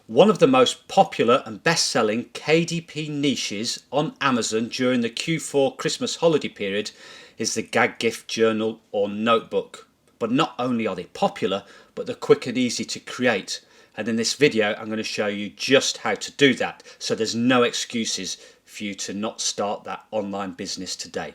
One of the most popular and best-selling KDP niches on Amazon during the Q4 Christmas holiday period is the Gag Gift Journal or Notebook. But not only are they popular, but they're quick and easy to create. And in this video, I'm going to show you just how to do that, so there's no excuses for you to not start that online business today.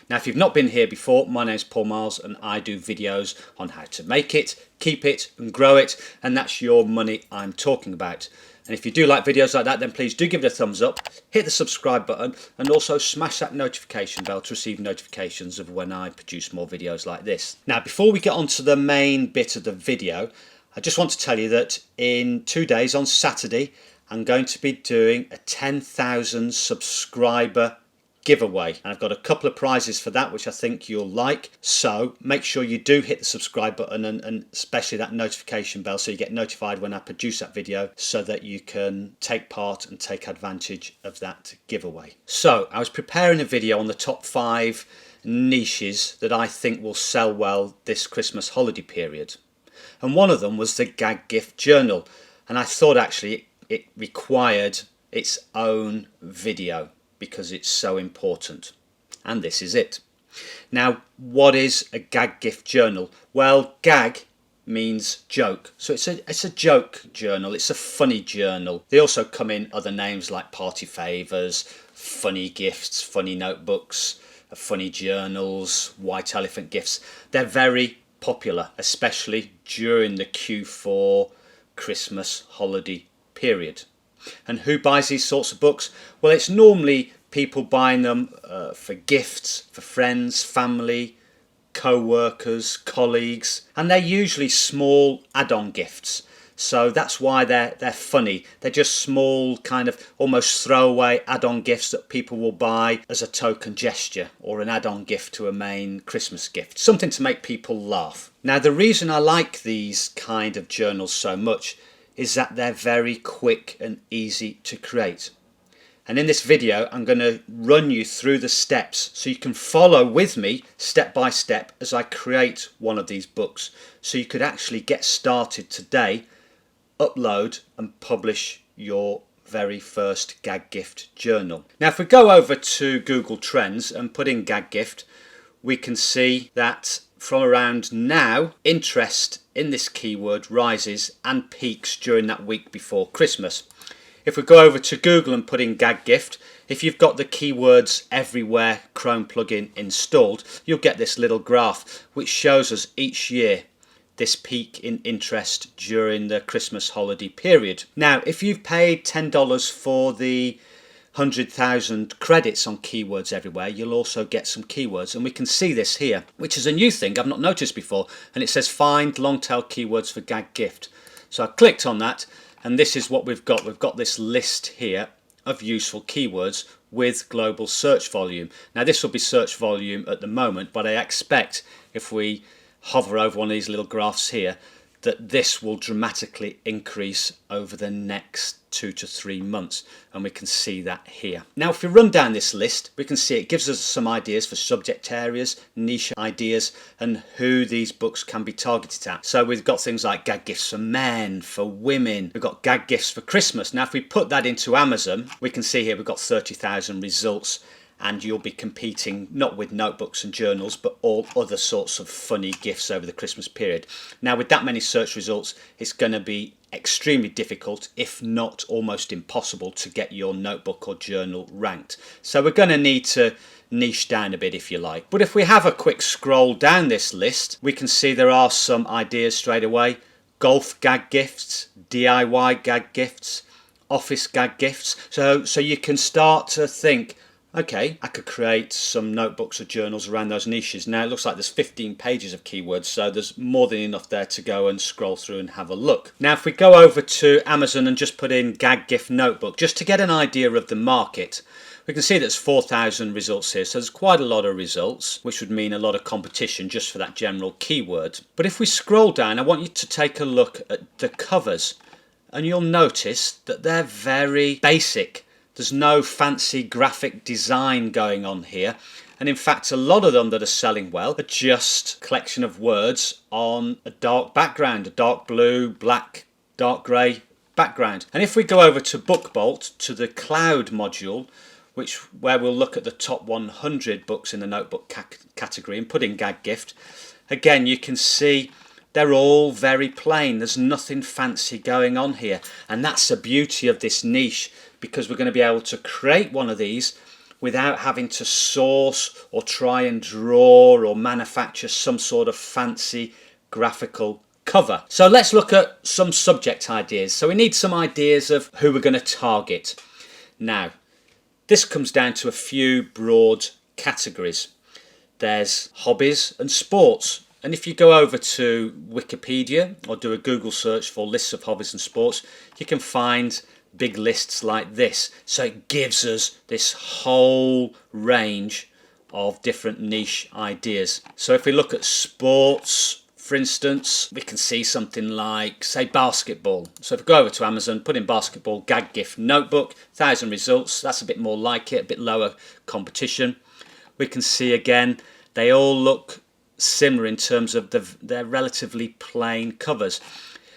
Now, if you've not been here before, my name's Paul Marles and I do videos on how to make it, keep it and grow it, and that's your money I'm talking about. And if you do like videos like that, then please do give it a thumbs up, hit the subscribe button, and also smash that notification bell to receive notifications of when I produce more videos like this. Now, before we get on to the main bit of the video, I just want to tell you that in 2 days, on Saturday, I'm going to be doing a 10,000 subscriber giveaway, and I've got a couple of prizes for that which I think you'll like, so make sure you do hit the subscribe button and especially that notification bell so you get notified when I produce that video, so that you can take part and take advantage of that giveaway. So I was preparing a video on the top 5 niches that I think will sell well this Christmas holiday period, and one of them was the Gag Gift Journal, and I thought actually it required its own video because it's so important, and this is it. Now, what is a Gag Gift Journal? Well, gag means joke, so it's a joke journal, it's a funny journal. They also come in other names like party favours, funny gifts, funny notebooks, funny journals, white elephant gifts. They're very popular, especially during the Q4 Christmas holiday period. And who buys these sorts of books? Well, it's normally people buying them for gifts, for friends, family, co-workers, colleagues, and they're usually small add-on gifts. So that's why they're funny. They're just small, kind of almost throwaway add-on gifts that people will buy as a token gesture or an add-on gift to a main Christmas gift. Something to make people laugh. Now, the reason I like these kind of journals so much is that they're very quick and easy to create. And in this video, I'm going to run you through the steps so you can follow with me step by step as I create one of these books, so you could actually get started today, upload and publish your very first Gag Gift Journal. Now, if we go over to Google Trends and put in Gag Gift, we can see that from around now, interest in this keyword rises and peaks during that week before Christmas. If we go over to Google and put in Gag Gift, if you've got the keywords everywhere Chrome plugin installed, you'll get this little graph which shows us each year this peak in interest during the Christmas holiday period. Now, if you've paid $10 for the 100,000 credits on keywords everywhere, you'll also get some keywords, and we can see this here, which is a new thing I've not noticed before, and it says find long tail keywords for Gag Gift. So I clicked on that, and this is what we've got. We've got this list here of useful keywords with global search volume. Now, this will be search volume at the moment, but I expect if we hover over one of these little graphs here that this will dramatically increase over the next 2 to 3 months, and we can see that here. Now, if we run down this list, we can see it gives us some ideas for subject areas, niche ideas, and who these books can be targeted at. So we've got things like gag gifts for men, for women, we've got gag gifts for Christmas. Now, if we put that into Amazon, we can see here we've got 30,000 results, and you'll be competing not with notebooks and journals, but all other sorts of funny gifts over the Christmas period. Now, with that many search results, it's going to be extremely difficult, if not almost impossible, to get your notebook or journal ranked. So we're going to need to niche down a bit, if you like. But if we have a quick scroll down this list, we can see there are some ideas straight away. Golf gag gifts, DIY gag gifts, office gag gifts. So you can start to think, okay, I could create some notebooks or journals around those niches. Now, it looks like there's 15 pages of keywords, so there's more than enough there to go and scroll through and have a look. Now, if we go over to Amazon and just put in Gag Gift Notebook, just to get an idea of the market, we can see there's 4,000 results here, so there's quite a lot of results, which would mean a lot of competition just for that general keyword. But if we scroll down, I want you to take a look at the covers, and you'll notice that they're very basic. There's no fancy graphic design going on here, and in fact a lot of them that are selling well are just a collection of words on a dark background, a dark blue, black, dark grey, background. And if we go over to BookBolt, to the cloud module, where we'll look at the top 100 books in the notebook category and put in Gag Gift, again you can see they're all very plain. There's nothing fancy going on here, and that's the beauty of this niche, because we're going to be able to create one of these without having to source or try and draw or manufacture some sort of fancy graphical cover. So let's look at some subject ideas. So we need some ideas of who we're going to target. Now, this comes down to a few broad categories. There's hobbies and sports. And if you go over to Wikipedia or do a Google search for lists of hobbies and sports, you can find big lists like this. So it gives us this whole range of different niche ideas. So if we look at sports, for instance, we can see something like, say, basketball. So if we go over to Amazon, put in basketball, Gag Gift Notebook, 1,000 results. That's a bit more like it, a bit lower competition. We can see again, they all look similar in terms of their relatively plain covers.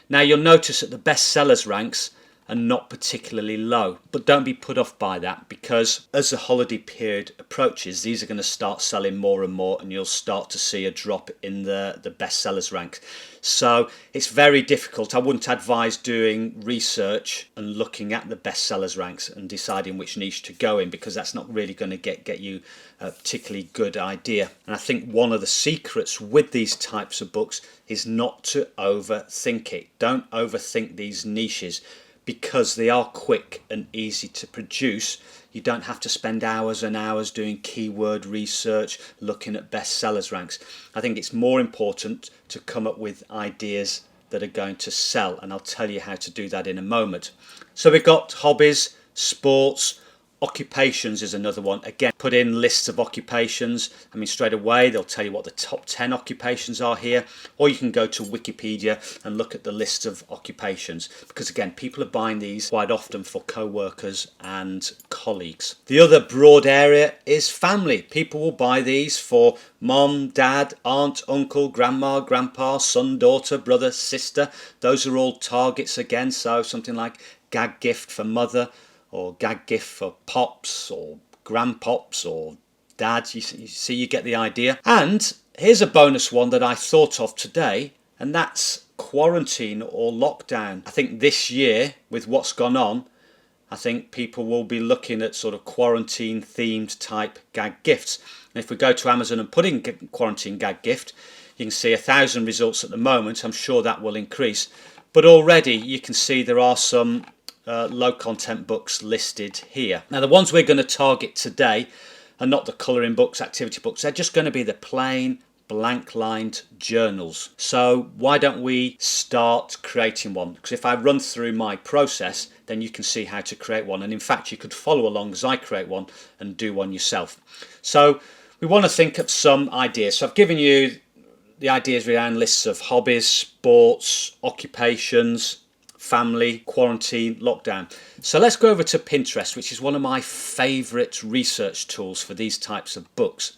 Now you'll notice that the bestsellers ranks are not particularly low, but don't be put off by that, because as the holiday period approaches, these are going to start selling more and more, and you'll start to see a drop in the bestsellers ranks. So it's very difficult. I wouldn't advise doing research and looking at the bestsellers ranks and deciding which niche to go in, because that's not really going to get you a particularly good idea. And I think one of the secrets with these types of books is not to overthink it. Don't overthink these niches, because they are quick and easy to produce. You don't have to spend hours and hours doing keyword research, looking at bestsellers ranks. I think it's more important to come up with ideas that are going to sell, and I'll tell you how to do that in a moment. So we've got hobbies, sports, occupations is another one. Again, put in lists of occupations. I mean, straight away they'll tell you what the top 10 occupations are here, or you can go to Wikipedia and look at the list of occupations, because again, people are buying these quite often for co-workers and colleagues. The other broad area is family. People will buy these for mom, dad, aunt, uncle, grandma, grandpa, son, daughter, brother, sister. Those are all targets again. So something like Gag Gift for mother, or Gag Gift for pops or grandpops or dad. You see, you get the idea. And here's a bonus one that I thought of today, and that's quarantine or lockdown. I think this year, with what's gone on, I think people will be looking at sort of quarantine themed type gag gifts. And if we go to Amazon and put in quarantine gag gift, you can see 1,000 results at the moment. I'm sure that will increase, but already you can see there are some low content books listed here. Now the ones we're going to target today are not the colouring books, activity books. They're just going to be the plain blank lined journals. So why don't we start creating one? Because if I run through my process, then you can see how to create one, and in fact you could follow along as I create one and do one yourself. So we want to think of some ideas. So I've given you the ideas around lists of hobbies, sports, occupations, family, quarantine, lockdown. So let's go over to Pinterest, which is one of my favourite research tools for these types of books.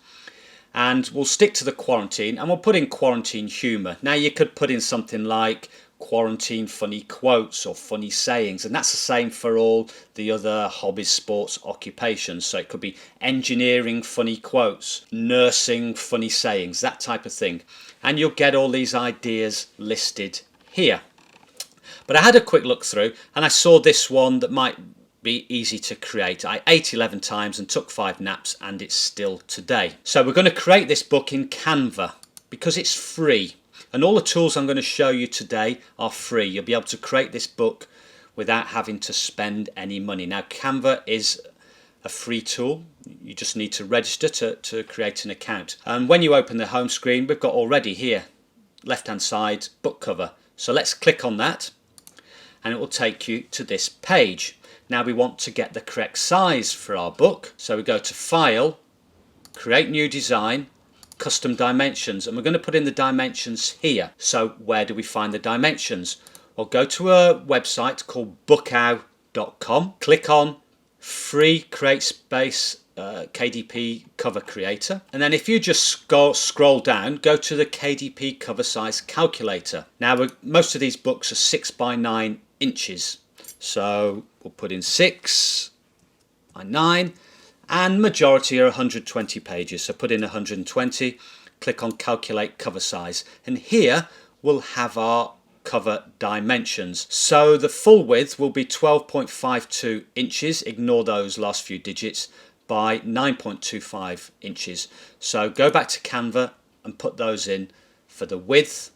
And we'll stick to the quarantine, and we'll put in quarantine humour. Now you could put in something like quarantine funny quotes or funny sayings, and that's the same for all the other hobbies, sports, occupations. So it could be engineering funny quotes, nursing funny sayings, that type of thing. And you'll get all these ideas listed here. But I had a quick look through and I saw this one that might be easy to create. I ate 11 times and took 5 naps, and it's still today. So we're going to create this book in Canva because it's free. And all the tools I'm going to show you today are free. You'll be able to create this book without having to spend any money. Now Canva is a free tool. You just need to register to create an account. And when you open the home screen, we've got already here, left hand side, book cover. So let's click on that and it will take you to this page. Now we want to get the correct size for our book. So we go to File, Create New Design, Custom Dimensions, and we're going to put in the dimensions here. So where do we find the dimensions? Well, go to a website called bookow.com, click on Free Create Space KDP Cover Creator, and then if you just scroll down, go to the KDP Cover Size Calculator. Now most of these books are 6 by 9 inches. So we'll put in 6 by 9, and majority are 120 pages. So put in 120, click on calculate cover size, and here we'll have our cover dimensions. So the full width will be 12.52 inches, ignore those last few digits, by 9.25 inches. So go back to Canva and put those in for the width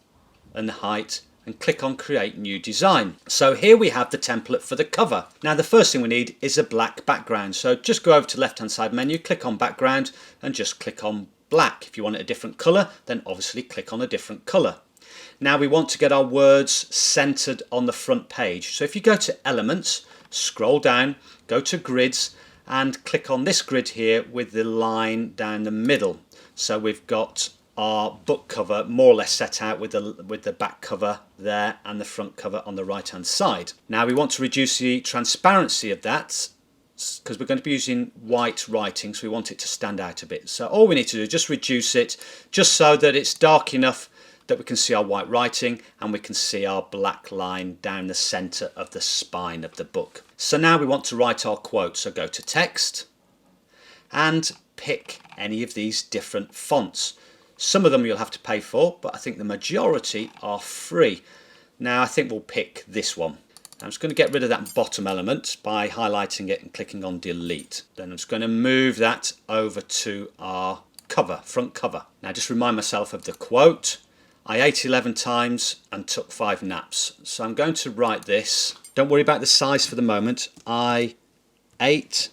and the height, and click on create new design. So here we have the template for the cover. Now the first thing we need is a black background. So just go over to the left hand side menu, click on background, and just click on black. If you want it a different color, then obviously click on a different color. Now we want to get our words centered on the front page. So if you go to elements, scroll down, go to grids, and click on this grid here with the line down the middle. So we've got our book cover more or less set out with the back cover there and the front cover on the right hand side. Now we want to reduce the transparency of that because we're going to be using white writing, so we want it to stand out a bit. So all we need to do is just reduce it just so that it's dark enough that we can see our white writing and we can see our black line down the center of the spine of the book. So now we want to write our quote. So go to text and pick any of these different fonts. Some of them you'll have to pay for, but I think the majority are free. Now I think we'll pick this one. I'm just going to get rid of that bottom element by highlighting it and clicking on delete. Then I'm just going to move that over to our cover, front cover. Now just remind myself of the quote. I ate 11 times and took 5 naps. So I'm going to write this. Don't worry about the size for the moment. I ate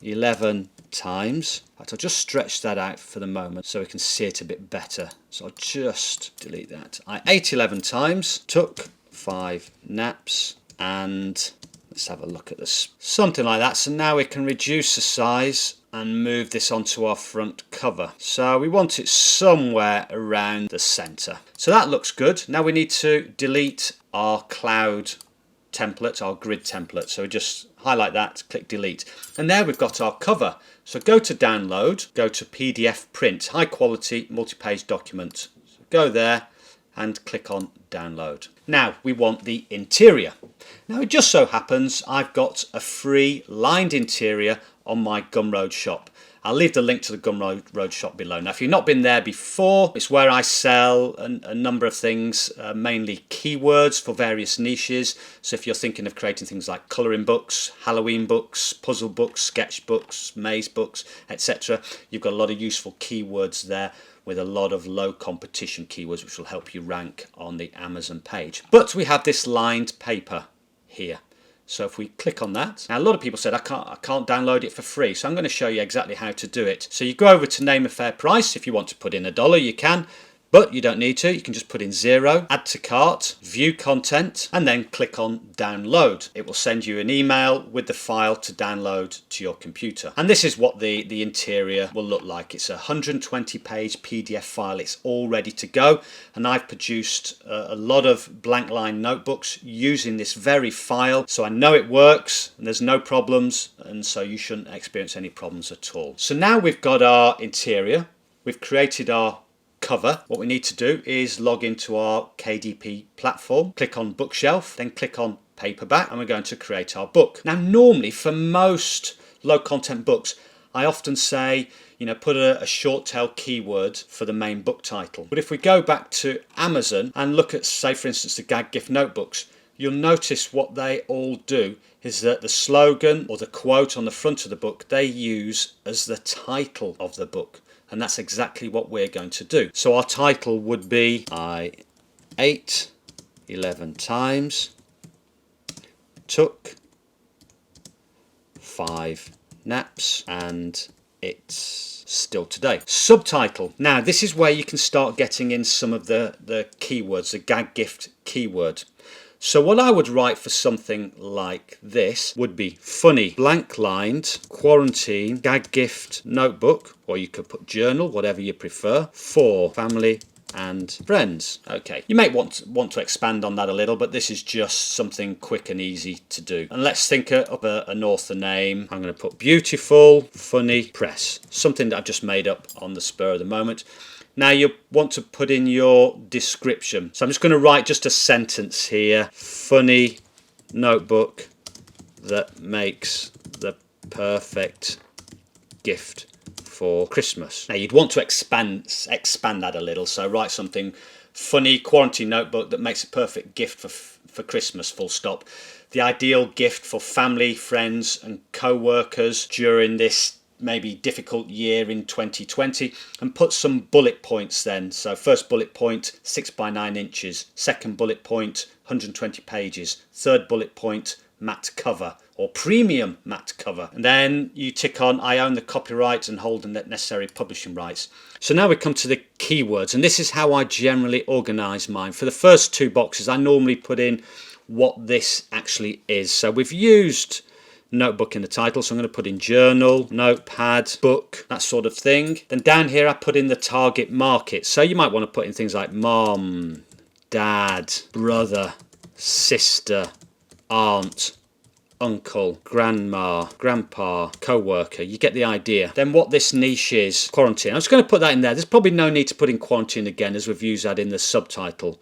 11 times. In fact, I'll just stretch that out for the moment so we can see it a bit better. So I'll just delete that. I ate 11 times, took 5 naps, and let's have a look at this. Something like that. So now we can reduce the size and move this onto our front cover. So we want it somewhere around the center. So that looks good. Now we need to delete our cloud template, our grid template. So we just highlight that, click delete. And there we've got our cover. So go to download, go to PDF print, high quality multi-page document. So go there and click on download. Now we want the interior. Now it just so happens I've got a free lined interior on my Gumroad shop. I'll leave the link to the Gumroad shop below. Now if you've not been there before, it's where I sell a number of things, mainly keywords for various niches. So if you're thinking of creating things like colouring books, Halloween books, puzzle books, sketch books, maze books, etc., you've got a lot of useful keywords there with a lot of low competition keywords which will help you rank on the Amazon page. But we have this lined paper here. So if we click on that, now a lot of people said I can't download it for free, so I'm going to show you exactly how to do it. So you go over to name a fair price. If you want to put in $1, you can, but you don't need to. You can just put in 0, add to cart, view content, and then click on download. It will send you an email with the file to download to your computer. And this is what the interior will look like. It's a 120-page PDF file. It's all ready to go. And I've produced a lot of blank line notebooks using this very file. So I know it works and there's no problems. And so you shouldn't experience any problems at all. So now we've got our interior. We've created our cover. What we need to do is log into our KDP platform, click on bookshelf, then click on paperback, and we're going to create our book. Now normally for most low content books I often say, put a short tail keyword for the main book title. But if we go back to Amazon and look at, say for instance, the Gag Gift notebooks, you'll notice what they all do is that the slogan or the quote on the front of the book they use as the title of the book. And that's exactly what we're going to do. So our title would be I ate 11 times, took 5 naps, and it's still today. Subtitle. Now this is where you can start getting in some of the keywords, the Gag Gift keyword. So what I would write for something like this would be funny, blank lined, quarantine, Gag Gift notebook, or you could put journal, whatever you prefer, for family and friends. Okay, you may want to expand on that a little, but this is just something quick and easy to do. And let's think of an author name. I'm going to put beautiful, funny press, something that I've just made up on the spur of the moment. Now you want to put in your description. So I'm just going to write just a sentence here. Funny notebook that makes the perfect gift for Christmas. Now you'd want to expand that a little, so write something funny, quarantine notebook that makes a perfect gift for Christmas, full stop. The ideal gift for family, friends and co-workers during this maybe difficult year in 2020, and put some bullet points then. So first bullet point, 6 by 9 inches. Second bullet point, 120 pages. Third bullet point, matte cover or premium matte cover. And then you tick on I own the copyright and hold the necessary publishing rights. So now we come to the keywords, and this is how I generally organize mine. For the first 2 boxes I normally put in what this actually is. So we've used notebook in the title, so I'm going to put in journal, notepad, book, that sort of thing. Then down here I put in the target market, so you might want to put in things like mom, dad, brother, sister, aunt, uncle, grandma, grandpa, co-worker. You get the idea. Then what this niche is, quarantine. I'm just going to put that in there. There's probably no need to put in quarantine again, as we've used that in the subtitle.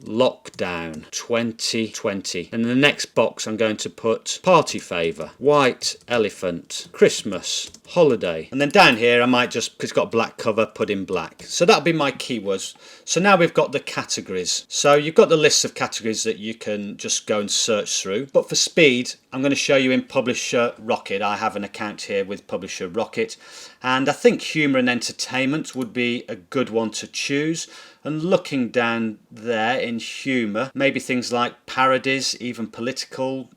Lockdown 2020. And in the next box I'm going to put party favour, white elephant, Christmas, holiday. And then down here I might just, because it's got a black cover, put in black. So that'll be my keywords. So now we've got the categories. So you've got the list of categories that you can just go and search through. But for speed, I'm going to show you in Publisher Rocket. I have an account here with Publisher Rocket, and I think humour and entertainment would be a good one to choose. And looking down there in humour, maybe things like parodies, even political,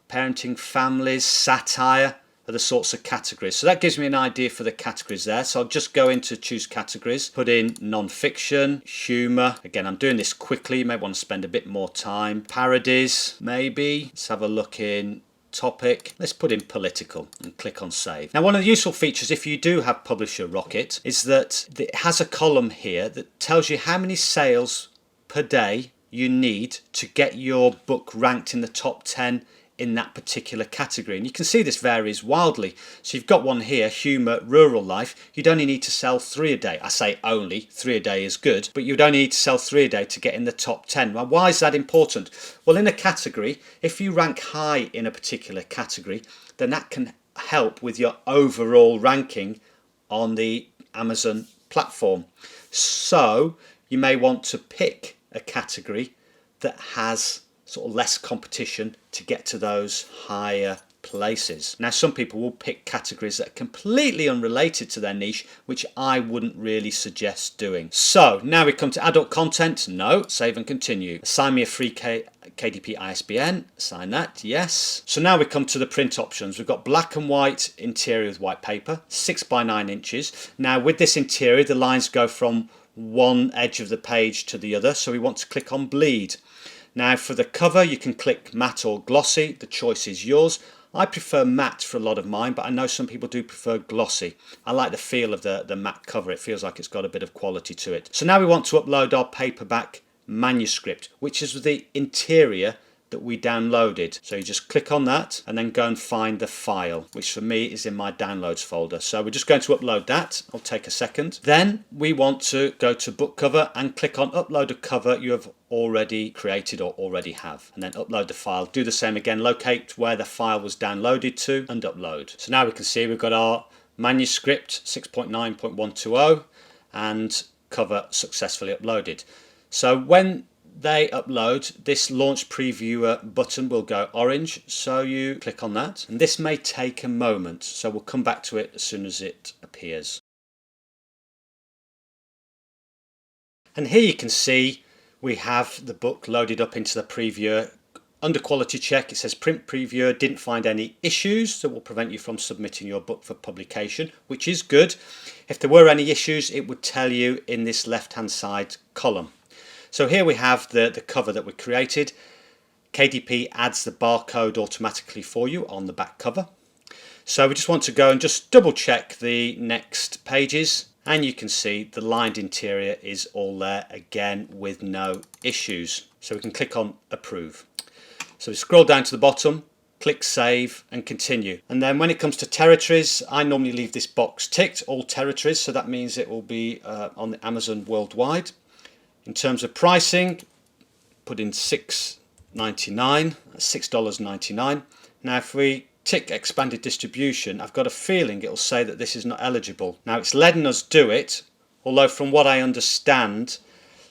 parenting, families, satire are the sorts of categories. So that gives me an idea for the categories there. So I'll just go into choose categories, put in non-fiction, humour. Again, I'm doing this quickly. You may want to spend a bit more time. Parodies, maybe. Let's have a look in topic. Let's put in political and click on save. Now one of the useful features if you do have Publisher Rocket is that it has a column here that tells you how many sales per day you need to get your book ranked in the top 10 in that particular category, and you can see this varies wildly. So you've got one here, humour, rural life. You'd only need to sell 3 a day. I say only, 3 a day is good, but you'd only need to sell 3 a day to get in the top 10. Well, why is that important? Well, in a category, if you rank high in a particular category, then that can help with your overall ranking on the Amazon platform. So you may want to pick a category that has sort of less competition to get to those higher places. Now some people will pick categories that are completely unrelated to their niche, which I wouldn't really suggest doing. So now we come to adult content. No, save and continue. Assign me a free KDP ISBN, assign that, yes. So now we come to the print options. We've got black and white interior with white paper, 6 by 9 inches. Now with this interior the lines go from one edge of the page to the other, so we want to click on bleed. Now for the cover you can click matte or glossy, the choice is yours. I prefer matte for a lot of mine, but I know some people do prefer glossy. I like the feel of the matte cover, it feels like it's got a bit of quality to it. So now we want to upload our paperback manuscript, which is the interior that we downloaded. So you just click on that and then go and find the file, which for me is in my downloads folder. So we're just going to upload that. I'll take a second. Then we want to go to book cover and click on upload a cover you have already created or already have, and then upload the file. Do the same again, locate where the file was downloaded to and upload. So now we can see we've got our manuscript 6.9.120 and cover successfully uploaded. So when they upload, this launch previewer button will go orange, so you click on that, and this may take a moment, so we'll come back to it as soon as it appears. And here you can see we have the book loaded up into the previewer. Under quality check it says print previewer didn't find any issues that will prevent you from submitting your book for publication, which is good. If there were any issues it would tell you in this left hand side column. So here we have the cover that we created. KDP adds the barcode automatically for you on the back cover. So we just want to go and just double check the next pages, and you can see the lined interior is all there again with no issues. So we can click on approve. So we scroll down to the bottom, click save and continue. And then when it comes to territories, I normally leave this box ticked, all territories, so that means it will be on the Amazon worldwide. In terms of pricing, put in 6 $6.99. That's $6.99. Now if we tick expanded distribution, I've got a feeling it'll say that this is not eligible. Now it's letting us do it, although from what I understand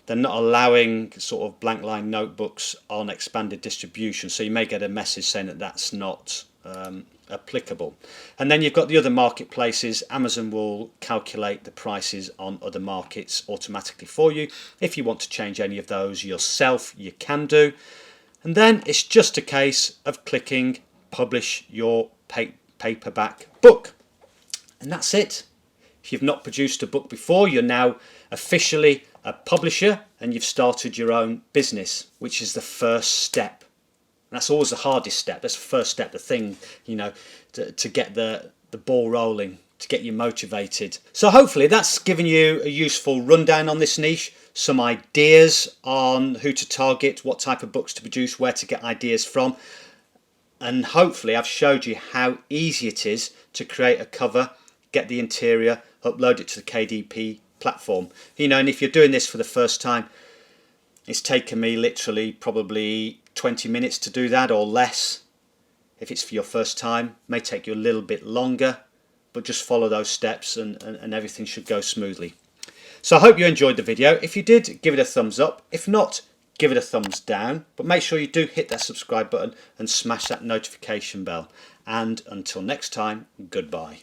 they're not allowing sort of blank line notebooks on expanded distribution, so you may get a message saying that that's not applicable. And then you've got the other marketplaces. Amazon will calculate the prices on other markets automatically for you. If you want to change any of those yourself, you can do. And then it's just a case of clicking publish your paperback book, and that's it. If you've not produced a book before, you're now officially a publisher and you've started your own business, which is the first step. And that's always the hardest step. That's the first step, the thing, you know, to get the ball rolling, to get you motivated. So hopefully that's given you a useful rundown on this niche, some ideas on who to target, what type of books to produce, where to get ideas from. And hopefully I've showed you how easy it is to create a cover, get the interior, upload it to the KDP platform. You know, and if you're doing this for the first time, it's taken me literally probably 20 minutes to do that or less. If it's for your first time, it may take you a little bit longer, but just follow those steps and everything should go smoothly. So I hope you enjoyed the video. If you did, give it a thumbs up. If not, give it a thumbs down. But make sure you do hit that subscribe button and smash that notification bell. And until next time, goodbye.